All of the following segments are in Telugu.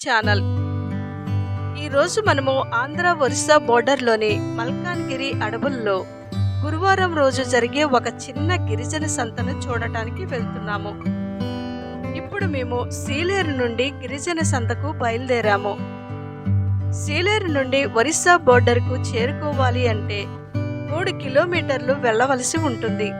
ఛానల్. ఈరోజు మనము ఆంధ్ర ఒరిస్సా బోర్డర్లోని మల్కాన్గిరి అడవుల్లో గురువారం రోజు జరిగే ఒక చిన్న గిరిజన సంతను చూడటానికి వెళ్తున్నాము. ఇప్పుడు మేము సీలేరు నుండి గిరిజన సంతకు బయలుదేరాము. సీలేరు నుండి ఒరిస్సా బోర్డర్కు చేరుకోవాలి అంటే 3 కిలోమీటర్లు వెళ్ళవలసి ఉంటుంది.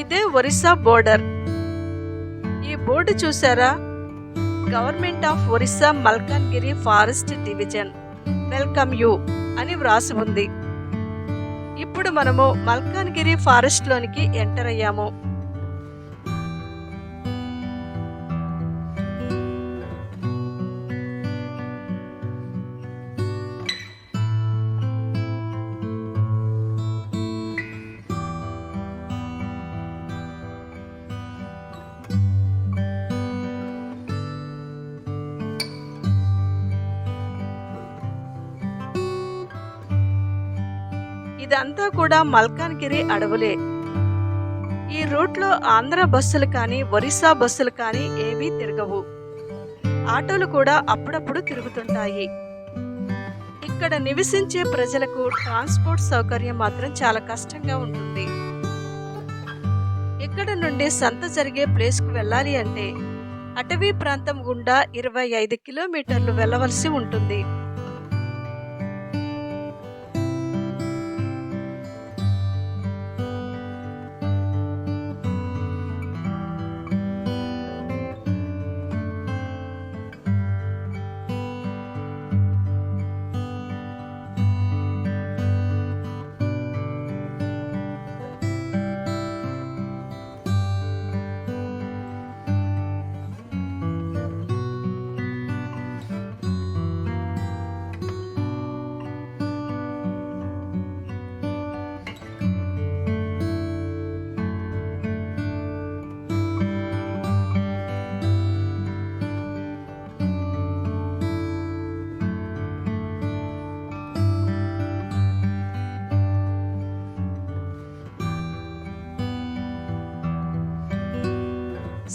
ఇదే ఒరిస్సా బోర్డర్. ఈ బోర్డు చూసారా? Government of Orissa Malkangiri forest division welcome you అని వ్రాసి ఉంది. ఇప్పుడు మనము మల్కాన్గిరి ఫారెస్ట్ లోనికి ఎంటర్ అయ్యాము. ఇదంతా కూడా మల్కాన్గిరి అడవులే. ఈ రూట్లో ఆంధ్ర బస్సులు కానీ ఒరిస్సా బస్సులు కానీ ఏవీ తిరగవు. ఆటోలు కూడా అప్పుడప్పుడు తిరుగుతుంటాయి. ఇక్కడ నివసించే ప్రజలకు ట్రాన్స్పోర్ట్ సౌకర్యం మాత్రం చాలా కష్టంగా ఉంటుంది. ఇక్కడ నుండి సంత జరిగే ప్లేస్కు వెళ్ళాలి అంటే అటవీ ప్రాంతం గుండా 25 కిలోమీటర్లు వెళ్ళవలసి ఉంటుంది.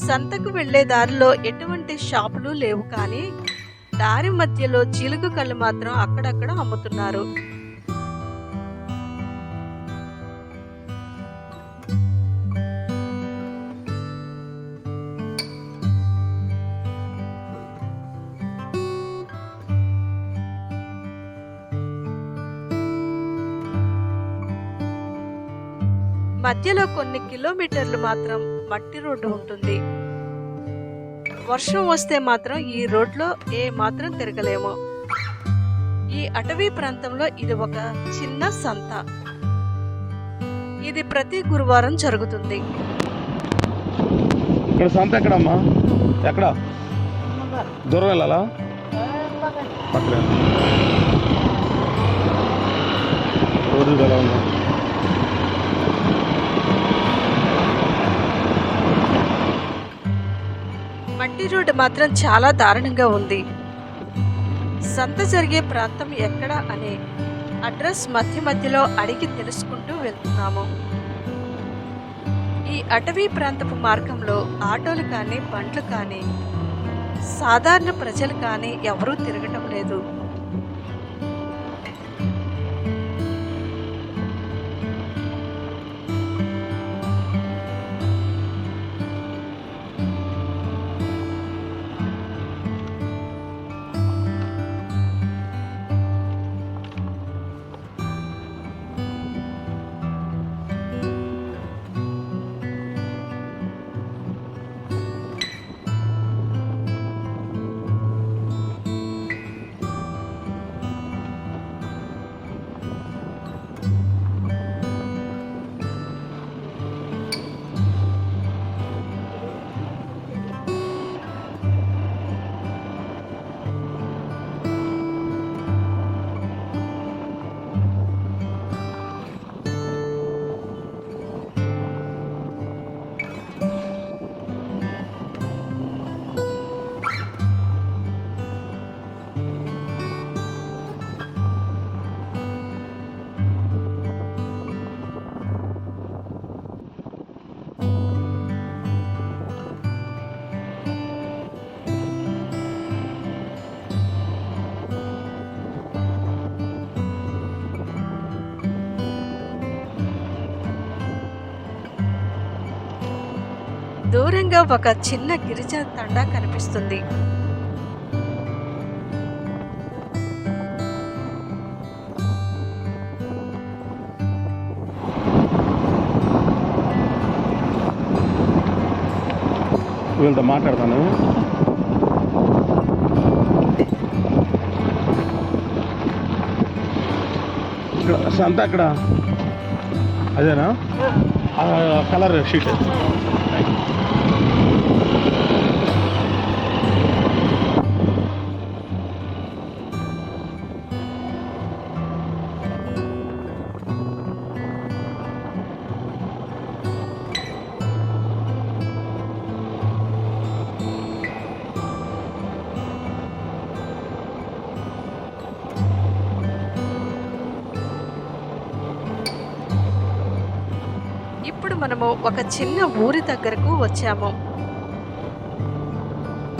సంతకు వెళ్లే దారిలో ఎటువంటి షాపులు లేవు, కానీ దారి మధ్యలో జీలుగు కళ్ళు మాత్రం అక్కడక్కడ అమ్ముతున్నారు. మధ్యలో కొన్ని కిలోమీటర్లు మాత్రం మట్టి రోడ్డు ఉంటుంది. వర్షం వస్తే మాత్రం ఈ రోడ్లో ఏ మాత్రం తిరగలేము. ఈ అటవీ ప్రాంతంలో ఇది ఒక చిన్న సంత. ఇది ప్రతి గురువారం జరుగుతుంది. ఇక్కడ సంత ఎక్కడమ్మా? ఎక్కడ? దూరం వెళ్ళాలా? పక్కనే రోడ్డు ఎలా ఉందా? మట్టి రోడ్డు మాత్రం చాలా దారుణంగా ఉంది. సంత జరిగే ప్రాంతం ఎక్కడ అనే అడ్రస్ మధ్యలో అడిగి తెలుసుకుంటూ వెళ్తున్నాము. ఈ అటవీ ప్రాంతపు మార్గంలో ఆటోలు కానీ బండ్లు కానీ సాధారణ ప్రజలు కానీ ఎవరూ తిరగటం లేదు. దూరంగా ఒక చిన్న గిరిజన తండా కనిపిస్తుంది. వీళ్ళతో మాట్లాడతాను. ఇక్కడ సంత అక్కడ అదేనా కలర్ షీట్. ఇప్పుడు మనము ఒక చిన్న ఊరి దగ్గరకు వచ్చాము.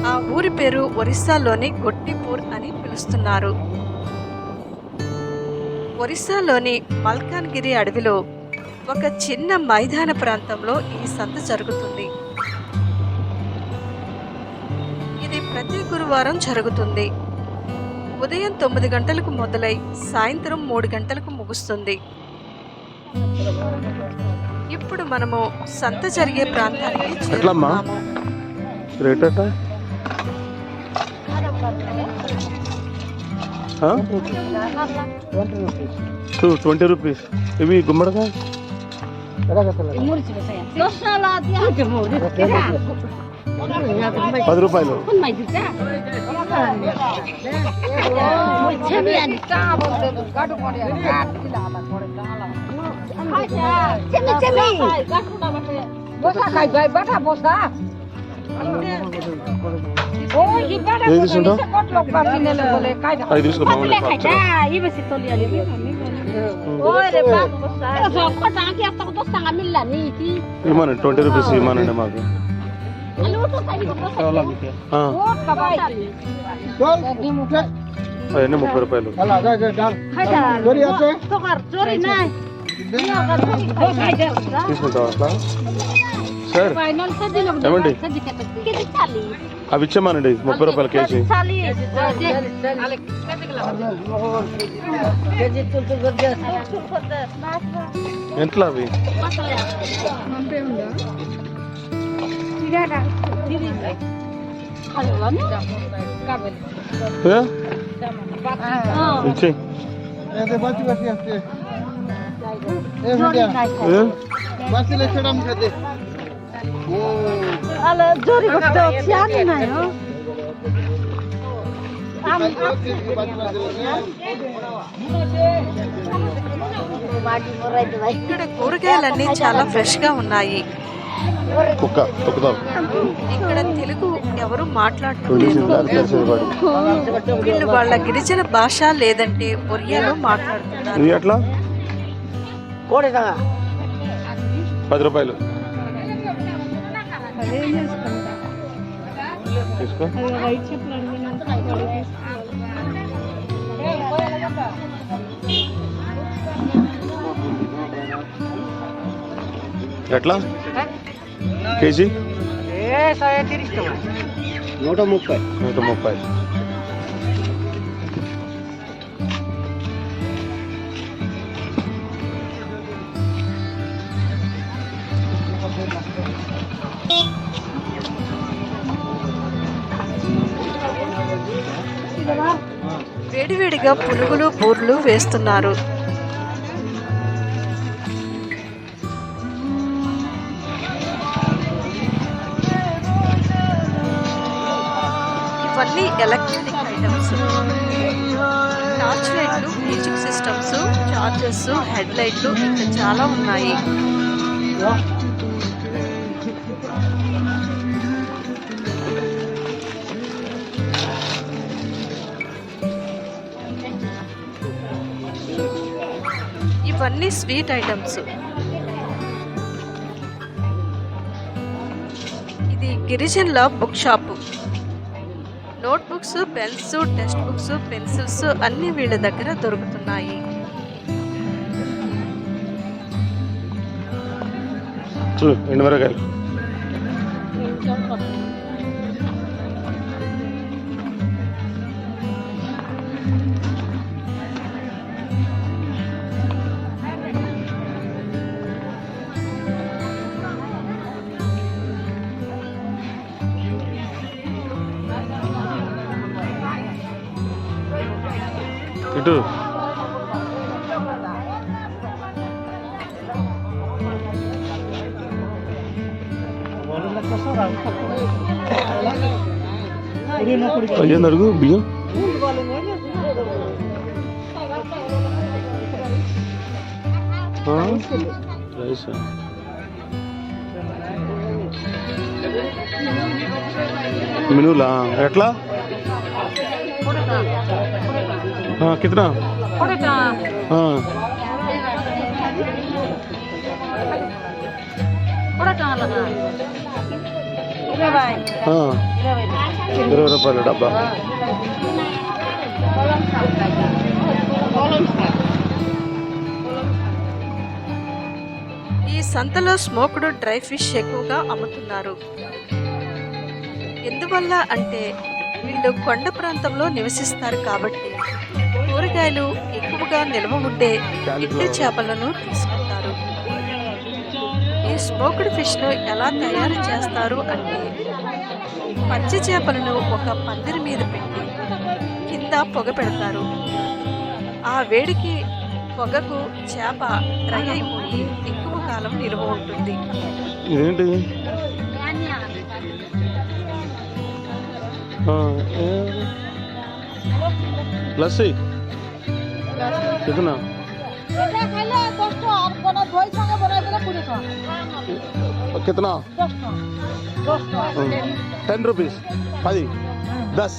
ఆ ఊరి పేరు ఒరిస్సాలోని గొట్టిపూర్ అని పిలుస్తున్నారు. ఒరిస్సాలోని మల్కాన్గిరి అడవిలో ఒక చిన్న మైదాన ప్రాంతంలో ఈ సంత జరుగుతుంది. ఇది ప్రతి గురువారం జరుగుతుంది. ఉదయం 9 గంటలకు మొదలై సాయంత్రం 3 గంటలకు ముగుస్తుంది. ఇప్పుడు మనము సంత జరిగే ప్రాంతానికి చేరుకున్నాము. రేట్ ఎట్లా? 20 రూపీస్. ఇవి గుమ్మడికాయ 10 రూపాయలు. ఇవ్వమండి 20 రూపీస్ ఇవ్వమండి మాకు. అవన్నీ 30 రూపాయలు. తీసుకుంటాం అట్లా సార్. ఏమండి అవి ఇచ్చామానండి 30 రూపాయలు కేజీ. ఎంతలా అవి? ఇచ్చే जोरी बट्टे छानी ना हो ఇక్కడ కూరగాయలన్నీ చాలా ఫ్రెష్ గా ఉన్నాయి. ఇక్కడ తెలుగు ఎవరు మాట్లాడుతున్నారు. వీళ్ళు వాళ్ళ గిరిజన భాష లేదంటే ఒరియాలో మాట్లాడుతున్నారు. 10 రూపాయలు తీసుకో. ఎట్లా కేజీ? 130. వేడివేడిగా పునుగులు బూర్లు వేస్తున్నారు. ఇవన్నీ ఎలక్ట్రానిక్ ఐటమ్స్. టార్చ్ లైట్లు, మ్యూజిక్ సిస్టమ్స్, చార్జర్స్, హెడ్ లైట్లు ఇంకా చాలా ఉన్నాయి. ఇవన్నీ స్వీట్ ఐటమ్స్. ఇది గిరిజనుల book shop. Notebooks, pens, text books, pencils అన్ని వీళ్ళ దగ్గర దొరుకుతున్నాయి. ఎండుమిరకాయలు ఇటు అయ్యింది అడుగు బియ్యం రైస్ మెనూలా ఎట్లా कितना हाँ हाँ 20 రూపాయలు డబ్బా ఈ సంతలో స్మోక్డ్ డ్రై ఫిష్ ఎక్కువగా అమ్ముతున్నారు. ఎందువల్ల అంటే వీళ్ళు కొండ ప్రాంతంలో నివసిస్తారు కాబట్టి కూరగాయలు ఎక్కువగా నిల్వ ఉండే ఇట్టి చేపలను తీసుకుంటారు. ఈ స్మోక్డ్ ఫిష్ను ఎలా తయారు చేస్తారు అంటే పచ్చి చేపలను ఒక పందిరి మీద పెట్టి కింద పొగ పెడతారు. ఆ వేడికి పొగకు చేప డ్రై అయిపోయి ఎక్కువ కాలం నిల్వ ఉంటుంది. ఇదేంటి लस्सी कितना कितना 10 रुपीस 10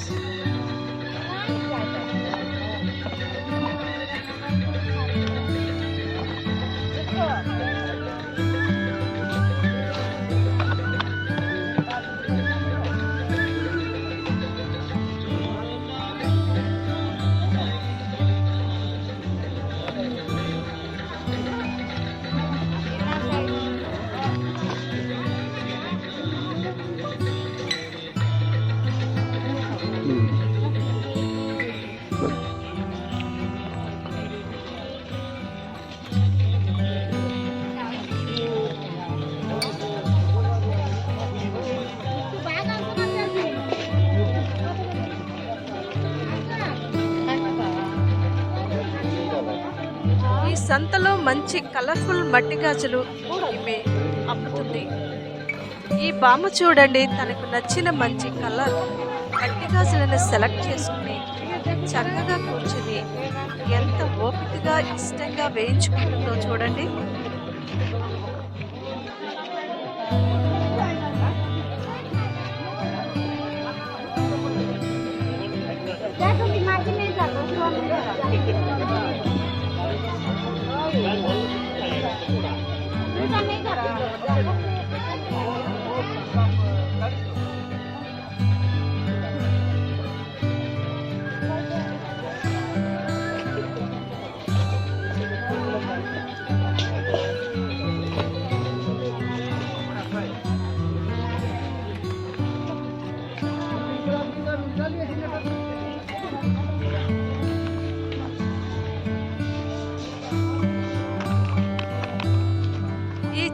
సంతలో మంచి కలర్ఫుల్ మట్టి గాజులు ఈమె అమ్ముతుంది. ఈ బామ్మ చూడండి, తనకు నచ్చిన మంచి కలర్ మట్టి గాజులను సెలెక్ట్ చేసుకుని చక్కగా కూర్చుని ఎంత ఓపికగా ఇష్టంగా వేయించుకుంటుందో చూడండి.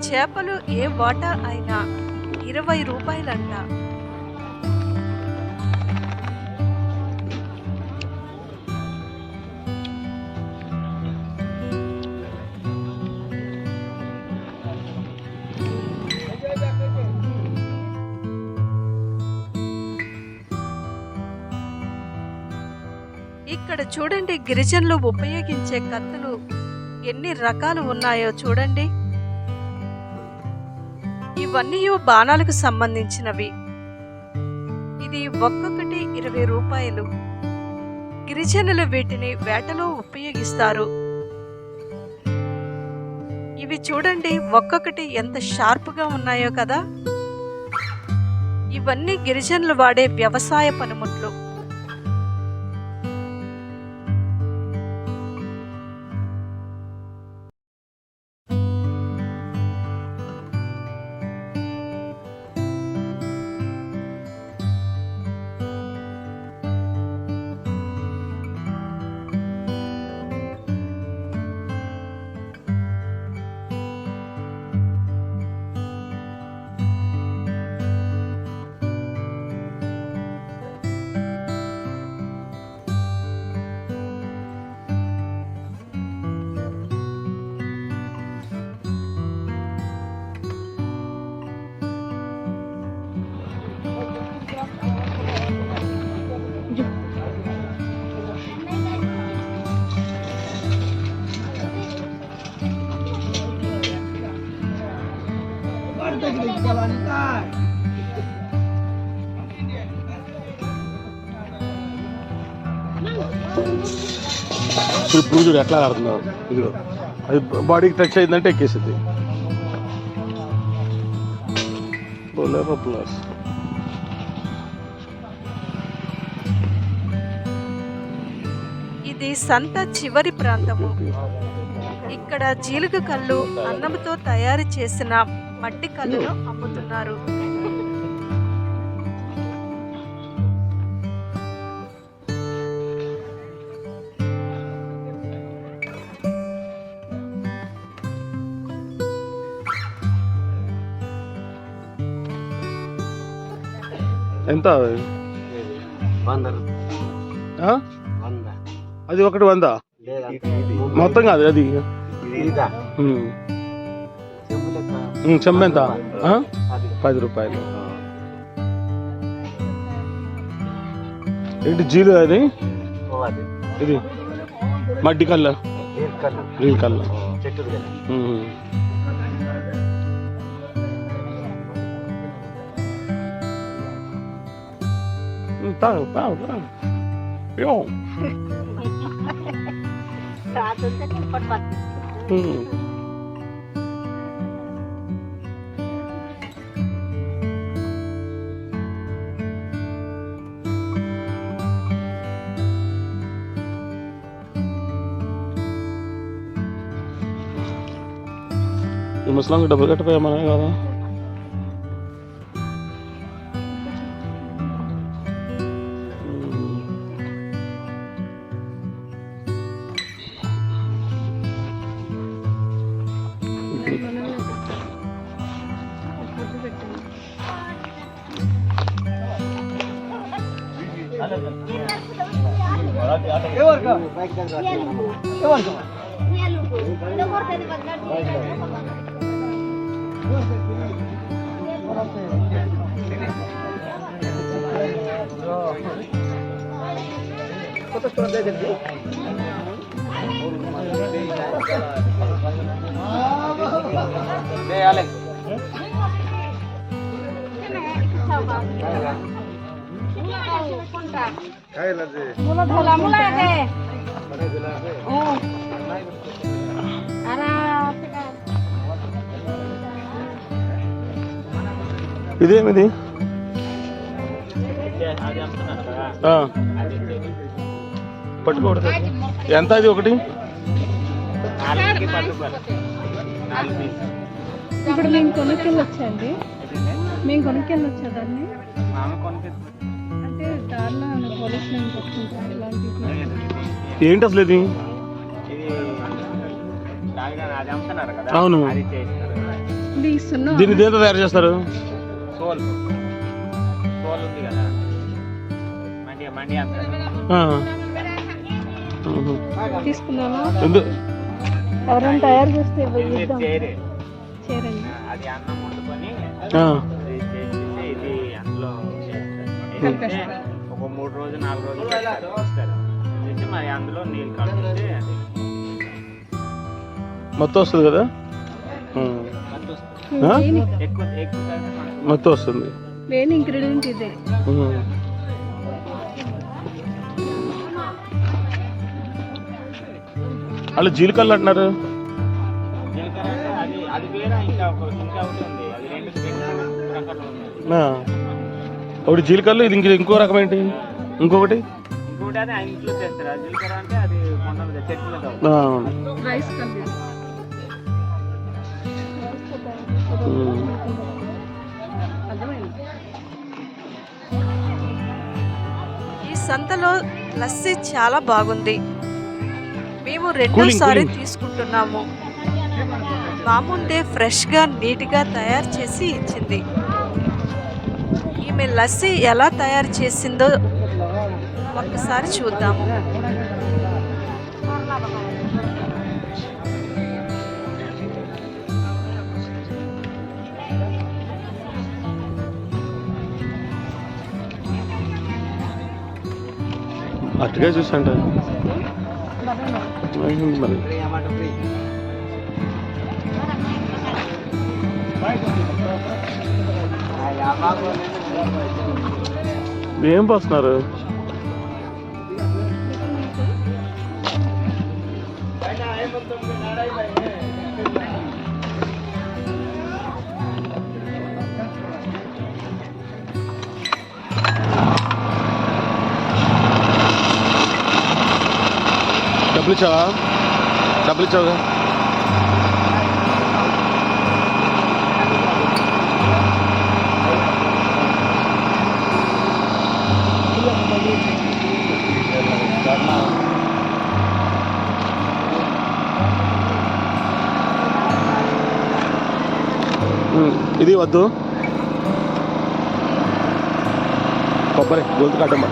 చేపలు ఏ వాటా అయినా 20 రూపాయలంట. ఇక్కడ చూడండి, గిరిజనులు ఉపయోగించే కత్తులు ఎన్ని రకాలు ఉన్నాయో చూడండి. ఇవన్నీ బాణాలకు సంబంధించినవి. ఇది ఒక్కొక్కటి 20 రూపాయలు. గిరిజనులు వీటిని వేటలో ఉపయోగిస్తారు. ఇవి చూడండి, ఒక్కొక్కటి ఎంత షార్ప్గా ఉన్నాయో కదా. ఇవన్నీ గిరిజనులు వాడే వ్యవసాయ పనిముట్లు. ఇప్పుడు చూడు ఎట్లా ఆడుతున్నారు. ఇదిగో అది బాడీకి టచ్ అయిందంటే ఎక్కేసింది. ప్లస్ ఇది సంత చివరి ప్రాంతము. ఇక్కడ జీలుగ కళ్ళు, అన్నంతో తయారు చేసిన మట్టి కళ్ళును అమ్ముతున్నారు. ఎంత అది ఒకటి 100 మొత్తం కాదు అది చెంబు ఎంత 10 రూపాయలు. ఏంటి జీలు అది ఇది మడ్డి కళ్ళ రీల్ కళ్ళ తాగు తాగు తాగు. ఈ ముసలాంకి డబ్బులు కట్టిపోయామనే కదా. ఇదేమిది పట్టుకోవడదు ఎంత అది ఒకటి ఇప్పుడు మేము కొనుక్కెళ్ళొచ్చండి. మేము కొనుక్కెళ్ళొచ్చా దాన్ని అంటే దారిలో పోలీసులు ఏంటి అసలు ఇది? అవును దీన్ని దేంతో తయారు చేస్తారు? తీసుకున్నామా ఎవరైనా తయారు చేస్తే చేరండి. ఒక 3 రోజులు 4 రోజులు మరి అందులో నీళ్ళు కలిపితే మొత్తం వస్తుంది కదా. మొత్తం వస్తుంది. మెయిన్ ఇంగ్రీడియంట్ ఇదే. అలా జీలకర్ర అంటున్నారు. ఒకటి జీలకర్రలు, ఇది ఇంకో రకం ఏంటి? ఇంకొకటి రైస్ కల్లి ఈ సంతలో లస్సీ చాలా బాగుంది. మేము రెండోసారి తీసుకుంటున్నాము. మా ముందే ఫ్రెష్గా నీట్గా తయారు చేసి ఇచ్చింది. ఈమె లస్సీ ఎలా తయారు చేసిందో ఒక్కసారి చూద్దాము. అట్టుగా చూసంట మరి ఏం పోస్తున్నారు? డబ్బులు ఇచ్చావుగా? ఇది వద్దు, కొబ్బరి గొంతు కట్టమ్మ.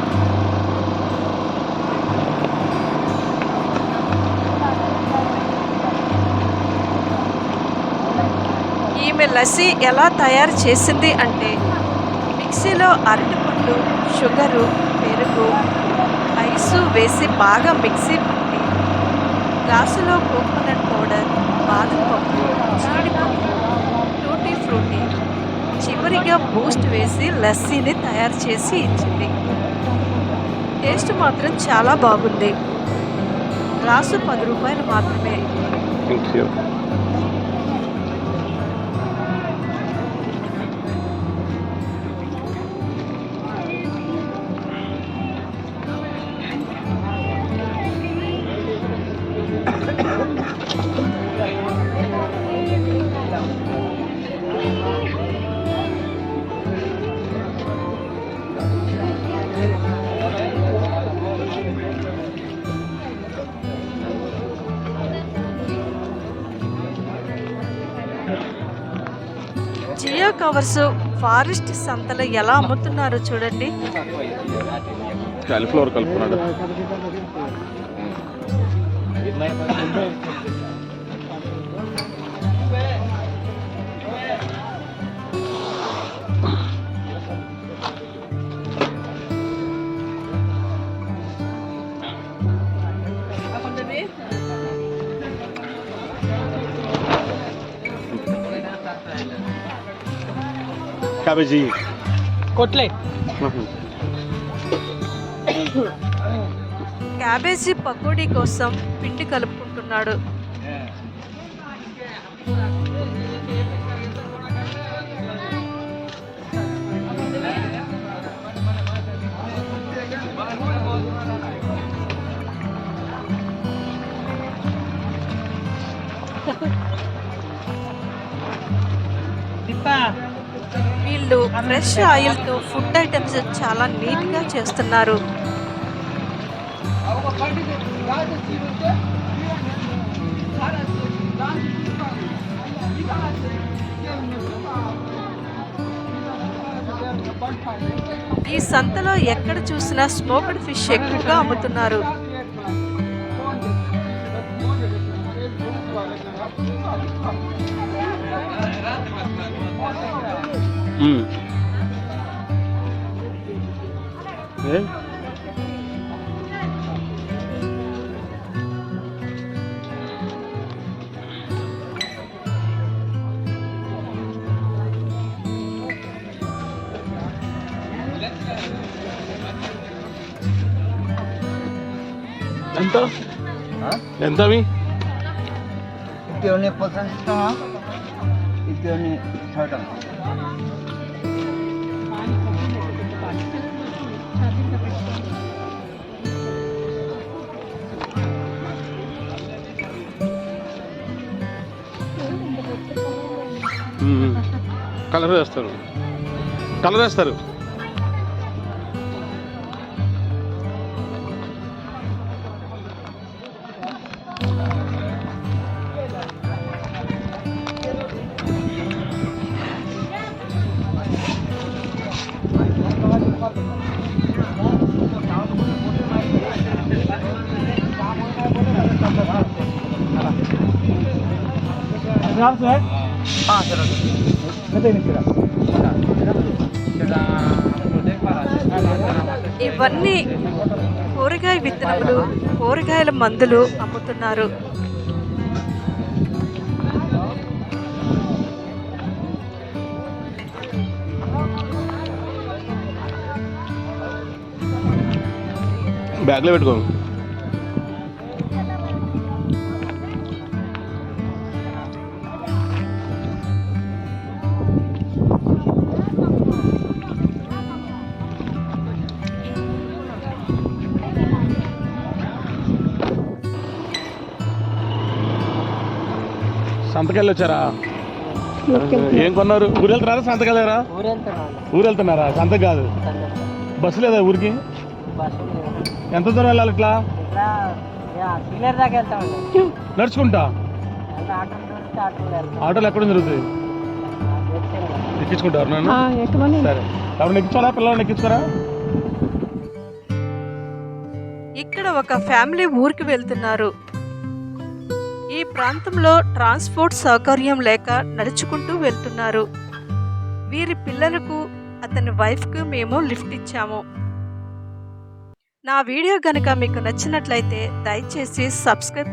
ఈమె లస్సీ ఎలా తయారు చేసింది అంటే మిక్సీలో అరటిపండు, షుగరు, పెరుగు, ఐసు వేసి బాగా మిక్సీ పట్టి గ్లాసులో కోకోనట్ పౌడర్, బాదం పప్పు, జీడిపప్పు, టూటీ ఫ్రూటీ, చివరిగా బూస్ట్ వేసి లస్సీని తయారు చేసి ఇచ్చింది. టేస్ట్ మాత్రం చాలా బాగుంది. గ్లాసు 10 రూపాయలు మాత్రమే. Thank you. Geo covers forest సంతలో ఎలా అమ్ముతున్నారో చూడండి. కాలీఫ్లవర్ కలుపుకున్నాడు. క్యాబేజీ కొట్లెట్, క్యాబేజీ పకోడీ కోసం పిండి కలుపుకుంటున్నాడు. వీళ్ళు ఫ్రెష్ ఆయిల్తో ఫుడ్ ఐటమ్స్ చాలా నీట్గా చేస్తున్నారు. ఈ సంతలో ఎక్కడ చూసినా స్మోక్డ్ ఫిష్ ఎక్కువగా అమ్ముతున్నారు. ఎంత ఎంత అవి? 이때는 버섯이다. 이때는 사다. కలర్ వేస్తారు. ఇవన్నీ కూరగాయ విత్తనములు, కూరగాయల మందులు అమ్ముతున్నారు. బ్యాగ్లో పెట్టుకో. సంతకెళ్ళి వచ్చారా? ఏం కొన్నారు? ఊరు వెళ్తున్నారా సంతకెళ్ళారా? ఊరు వెళ్తున్నారా? సంత కాదు. బస్సు లేదా ఊరికి? ఎంత దూరం వెళ్ళాలి ఇట్లా? నడుచుకుంటా? ఆటోలు ఎక్కడ జరుగుతాయి? ఎక్కించుకుంటారు నన్ను? సరే, ఎవరు ఎక్కించాలా? పిల్లల్ని ఎక్కించుకోరా? ఇక్కడ ఒక ఫ్యామిలీ ఊరికి వెళ్తున్నారు. ఈ ప్రాంతంలో ట్రాన్స్పోర్ట్ సౌకర్యం లేక నడుచుకుంటూ వెళ్తున్నారు. వీరి పిల్లలకు అతని వైఫ్కు మేము లిఫ్ట్ ఇచ్చాము. నా వీడియో గనుక మీకు నచ్చినట్లయితే దయచేసి సబ్స్క్రైబ్